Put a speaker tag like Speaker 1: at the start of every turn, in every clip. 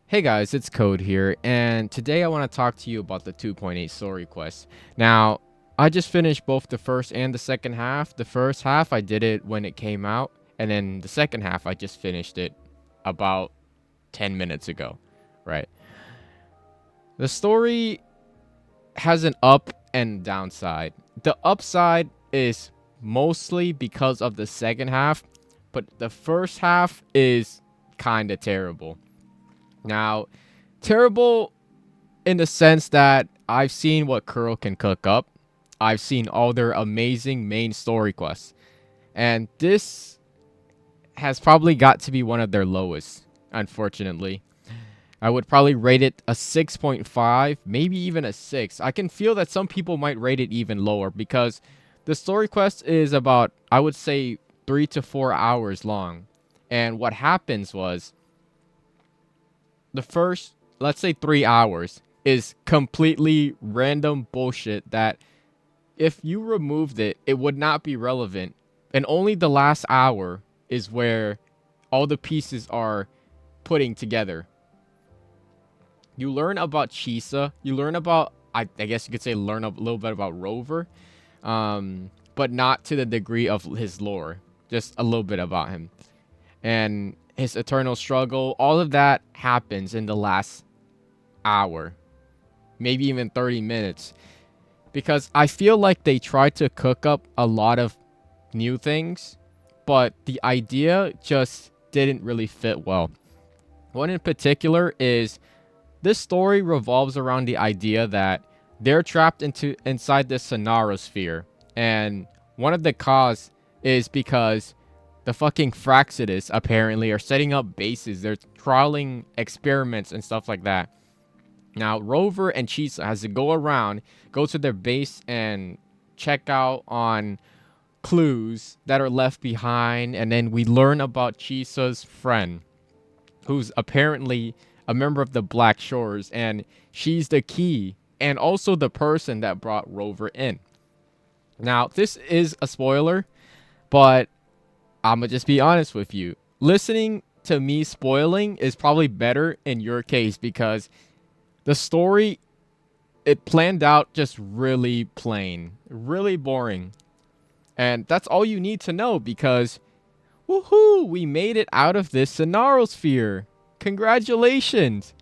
Speaker 1: Hey guys, it's Code here, and today I want to talk to you about the 2.8 story quest. Now, I just finished both the first and the second half. The first half I did it when it came out, and then the second half I just finished it about 10 minutes ago, right? The story has an up and downside. The upside is mostly because of the second half, but the first half is kind of terrible. Now, terrible in the sense that I've seen what Kuro can cook up. I've seen all their amazing main story quests. And this has probably got to be one of their lowest, unfortunately. I would probably rate it a 6.5, maybe even a 6. I can feel that some people might rate it even lower because the story quest is about, I would say, 3 to 4 hours long. And what happens was the first, let's say 3 hours, is completely random bullshit that if you removed it, it would not be relevant. And only the last hour is where all the pieces are putting together. You learn about Chisa. You learn about, I guess you could say, learn a little bit about Rover, but not to the degree of his lore. Just a little bit about him and his eternal struggle. All of that happens in the last hour, maybe even 30 minutes. Because I feel like they tried to cook up a lot of new things, but the idea just didn't really fit well. One in particular is this story revolves around the idea that they're trapped inside this Sonarosphere, and one of the cause is because the fucking Fraxitus apparently are setting up bases. They're trialing experiments and stuff like that. Now, Rover and Chisa has to go around, go to their base, and check out on clues that are left behind. And then we learn about Chisa's friend, who's apparently a member of the Black Shores. And she's the key and also the person that brought Rover in. Now, this is a spoiler, but I'm going to just be honest with you. Listening to me spoiling is probably better in your case because the story, it planned out just really plain, really boring. And that's all you need to know because, woohoo, we made it out of this Sonarosphere. Congratulations.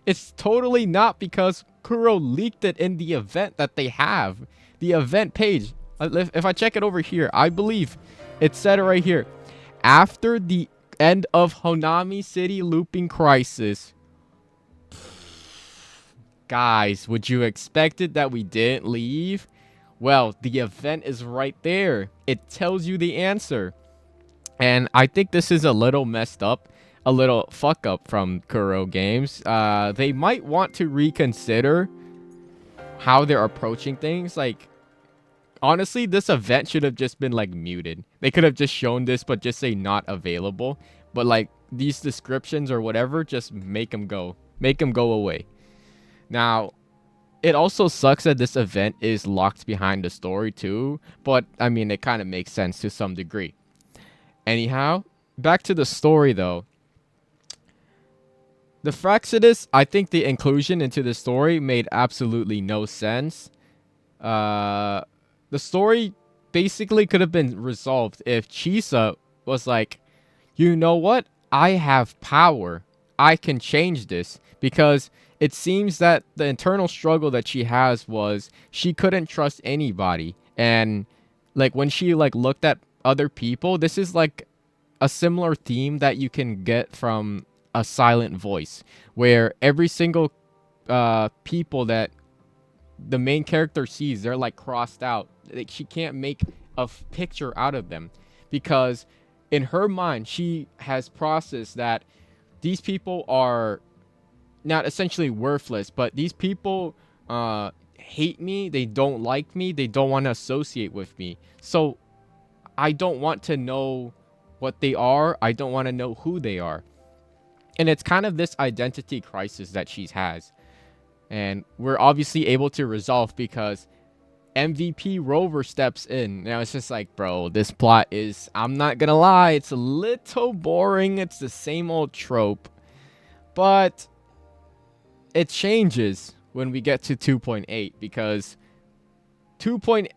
Speaker 1: It's totally not because Kuro leaked it in the event that they have. The event page. If I check it over here, I believe it said it right here. After the end of Honami City Looping Crisis, guys, would you expect it that we didn't leave? Well, the event is right there. It tells you the answer. And I think this is a little messed up, a little fuck up from Kurogames. They might want to reconsider how they're approaching things. Like, honestly, this event should have just been like muted. They could have just shown this, but just say not available. But like these descriptions or whatever, just make them go away. Now, it also sucks that this event is locked behind the story too, but I mean, it kind of makes sense to some degree. Anyhow, back to the story though. The Fraxitus, I think the inclusion into the story made absolutely no sense. The story basically could have been resolved if Chisa was like, you know what? I have power. I can change this because it seems that the internal struggle that she has was she couldn't trust anybody. And like when she like looked at other people, this is like a similar theme that you can get from A Silent Voice, where every single people that the main character sees, they're like crossed out. Like she can't make a picture out of them because in her mind she has processed that these people are not essentially worthless, but these people hate me, they don't like me, they don't want to associate with me. So I don't want to know what they are, I don't want to know who they are. And it's kind of this identity crisis that she has. And we're obviously able to resolve because MVP Rover steps in. Now it's just like, bro, this plot is, I'm not gonna lie, it's a little boring. It's the same old trope. But it changes when we get to 2.8 because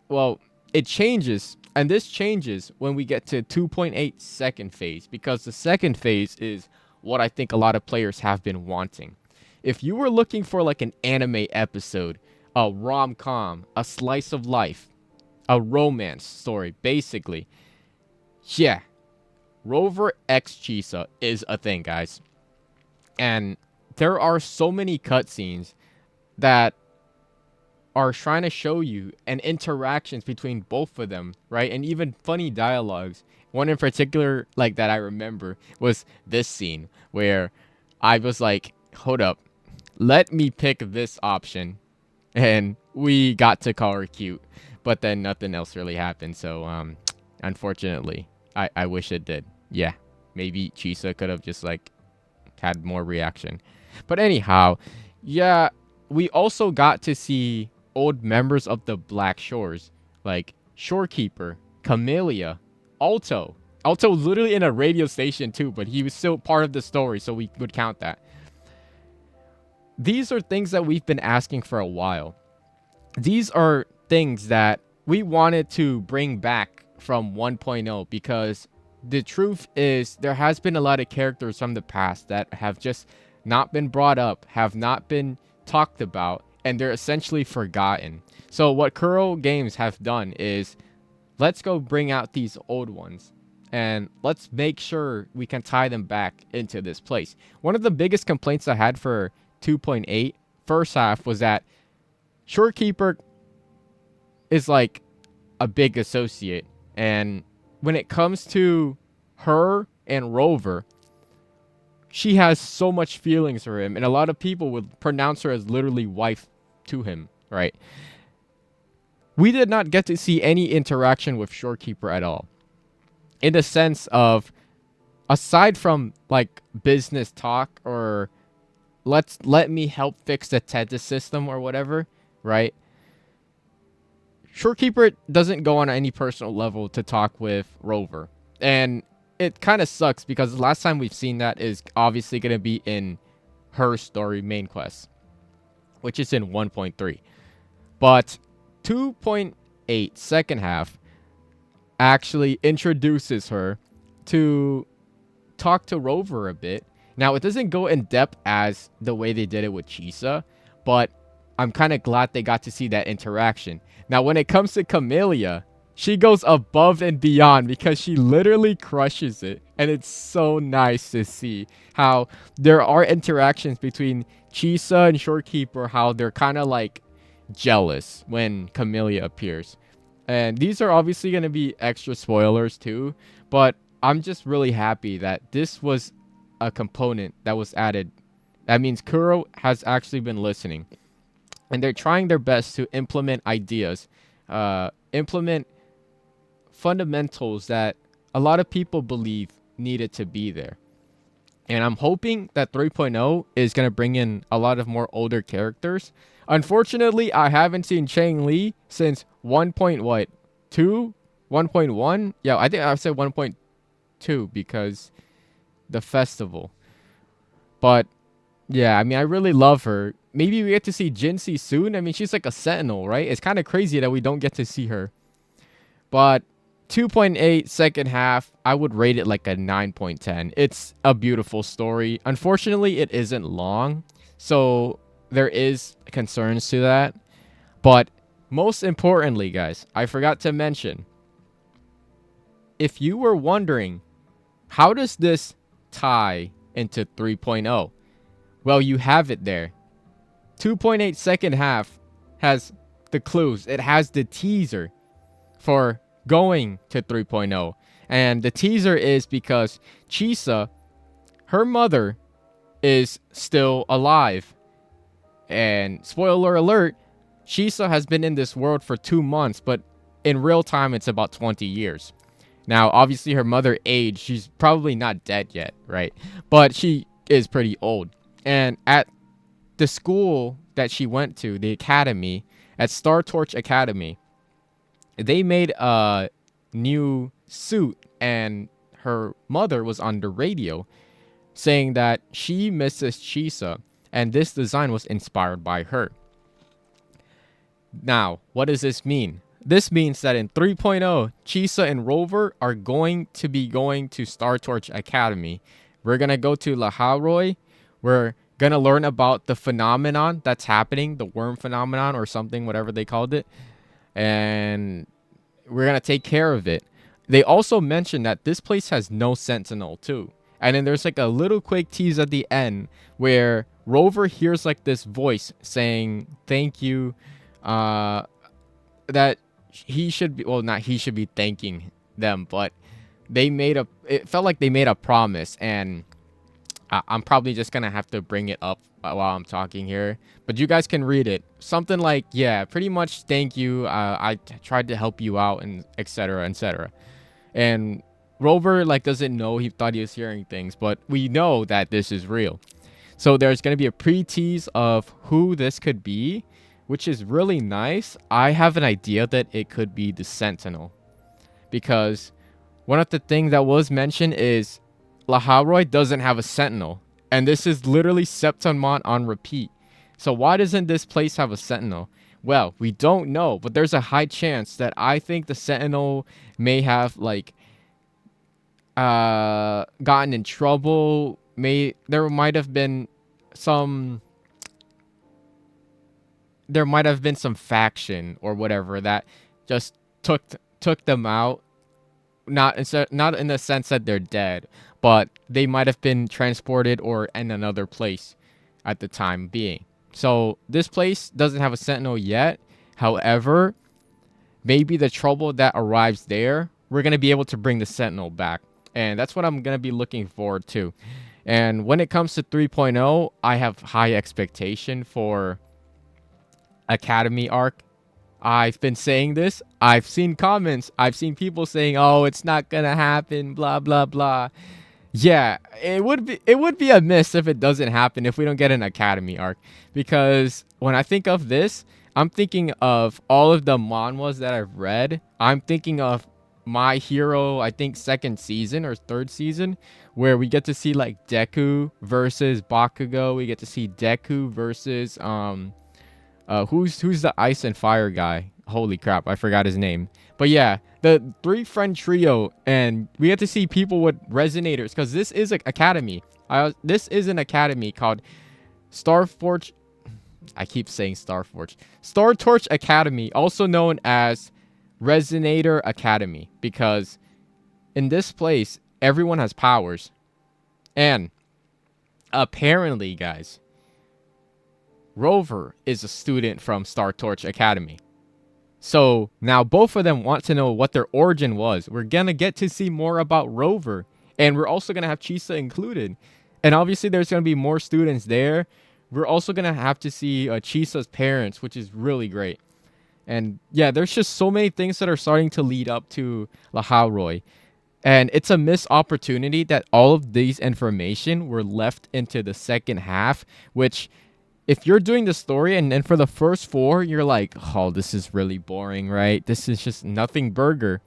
Speaker 1: well, it changes, and this changes when we get to 2.8 second phase, because the second phase is what I think a lot of players have been wanting. If you were looking for like an anime episode, a rom-com, a slice of life, a romance story, basically, yeah, Rover X Chisa is a thing, guys. And there are so many cutscenes that are trying to show you and interactions between both of them, right? And even funny dialogues. One in particular, like that I remember, was this scene where I was like, hold up, let me pick this option. And we got to call her cute, but then nothing else really happened. So, unfortunately, I wish it did. Yeah, maybe Chisa could have just like had more reaction. But anyhow, yeah, we also got to see old members of the Black Shores, like Shorekeeper, Camellia, Alto. Alto was literally in a radio station too, but he was still part of the story, so we would count that. These are things that we've been asking for a while. These are things that we wanted to bring back from 1.0, because the truth is there has been a lot of characters from the past that have just not been brought up, have not been talked about, and they're essentially forgotten. So what Kurogames have done is, let's go bring out these old ones and let's make sure we can tie them back into this place. One of the biggest complaints I had for 2.8 first half was that Shorekeeper is like a big associate, and when it comes to her and Rover, she has so much feelings for him, and a lot of people would pronounce her as literally wife to him, right? We did not get to see any interaction with Shorekeeper at all, in the sense of, aside from like business talk or let me help fix the TEDS system or whatever, right? Shorekeeper doesn't go on any personal level to talk with Rover. And it kind of sucks, because the last time we've seen that is obviously going to be in her story main quest, which is in 1.3. But 2.8 second half actually introduces her to talk to Rover a bit. Now, it doesn't go in depth as the way they did it with Chisa, but I'm kind of glad they got to see that interaction. Now, when it comes to Camellia, she goes above and beyond, because she literally crushes it. And it's so nice to see how there are interactions between Chisa and Shorekeeper, how they're kind of like jealous when Camellia appears. And these are obviously going to be extra spoilers too, but I'm just really happy that this was a component that was added. That means Kuro has actually been listening, and they're trying their best to implement ideas, implement fundamentals that a lot of people believe needed to be there. And I'm hoping that 3.0 is going to bring in a lot of more older characters. Unfortunately, I haven't seen Chang Li since 1.2? 1.1? Yeah, I think I said 1.2 because the festival. But yeah, I mean, I really love her. Maybe we get to see Jinxie soon. I mean, she's like a sentinel, right? It's kind of crazy that we don't get to see her. But 2.8 second half, I would rate it like a 9.10. It's a beautiful story. Unfortunately, it isn't long, so there is concerns to that. But most importantly, guys, I forgot to mention, if you were wondering, how does this tie into 3.0? Well, you have it there. 2.8 second half has the clues. It has the teaser for going to 3.0. And the teaser is because Chisa, her mother, is still alive. And spoiler alert, Chisa has been in this world for 2 months, but in real time it's about 20 years. Now, obviously her mother aged. She's probably not dead yet, right? But she is pretty old. And at the school that she went to, the academy, at Star Torch Academy, they made a new suit, and her mother was on the radio saying that she misses Chisa, and this design was inspired by her. Now, what does this mean? This means that in 3.0, Chisa and Rover are going to Star Torch Academy. We're going to go to Laharoy. We're going to learn about the phenomenon that's happening, the worm phenomenon or something, whatever they called it. And we're going to take care of it. They also mentioned that this place has no sentinel too. And then there's like a little quick tease at the end where Rover hears like this voice saying, thank you, that he should be, well, not he should be thanking them, but it felt like they made a promise, and I'm probably just gonna have to bring it up while I'm talking here, but you guys can read it. Something like, yeah, pretty much, thank you, I tried to help you out, and etc, etc. And Rover like doesn't know, he thought he was hearing things, but we know that this is real. So there's gonna be a pre-tease of who this could be, which is really nice. I have an idea that it could be the Sentinel, because one of the things that was mentioned is Laharoy doesn't have a Sentinel, and this is literally Septimon on repeat. So why doesn't this place have a Sentinel? Well, we don't know, but there's a high chance that I think the Sentinel may have like gotten in trouble. There might have been some faction or whatever that just took them out. Not in the sense that they're dead, but they might have been transported or in another place at the time being. So this place doesn't have a sentinel yet. However, maybe the trouble that arrives there, we're going to be able to bring the sentinel back. And that's what I'm going to be looking forward to. And when it comes to 3.0, I have high expectation for Academy arc. I've been saying this. I've seen comments. I've seen people saying, "Oh, it's not gonna happen." Blah blah blah. Yeah, it would be a miss if it doesn't happen, if we don't get an Academy arc. Because when I think of this, I'm thinking of all of the manhwas that I've read. I'm thinking of My Hero, I think second season or third season, where we get to see like Deku versus Bakugo. We get to see Deku versus who's the ice and fire guy? Holy crap, I forgot his name. But yeah, the three friend trio, and we get to see people with resonators, because this is an academy. This is an academy called Starforge. I keep saying Starforge. Star Torch Academy, also known as Resonator Academy, because in this place everyone has powers. And apparently, guys, Rover is a student from Star Torch Academy. So now both of them want to know what their origin was. We're going to get to see more about Rover. And we're also going to have Chisa included. And obviously there's going to be more students there. We're also going to have to see Chisa's parents, which is really great. And yeah, there's just so many things that are starting to lead up to Laharoy. And it's a missed opportunity that all of these information were left into the second half, which, if you're doing the story and then for the first 4, you're like, oh, this is really boring, right? This is just nothing burger.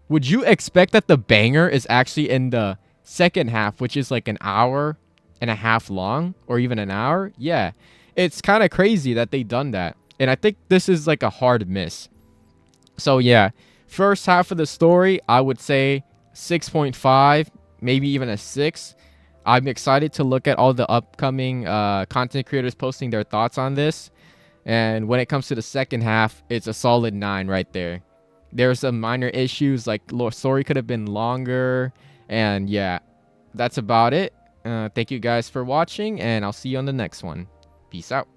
Speaker 1: Would you expect that the banger is actually in the second half, which is like an hour and a half long, or even an hour? Yeah, it's kind of crazy that they done that. And I think this is like a hard miss. So yeah, first half of the story, I would say 6.5, maybe even a 6. I'm excited to look at all the upcoming content creators posting their thoughts on this. And when it comes to the second half, it's a solid 9 right there. There's some minor issues, like story could have been longer. And yeah, that's about it. Thank you guys for watching, and I'll see you on the next one. Peace out.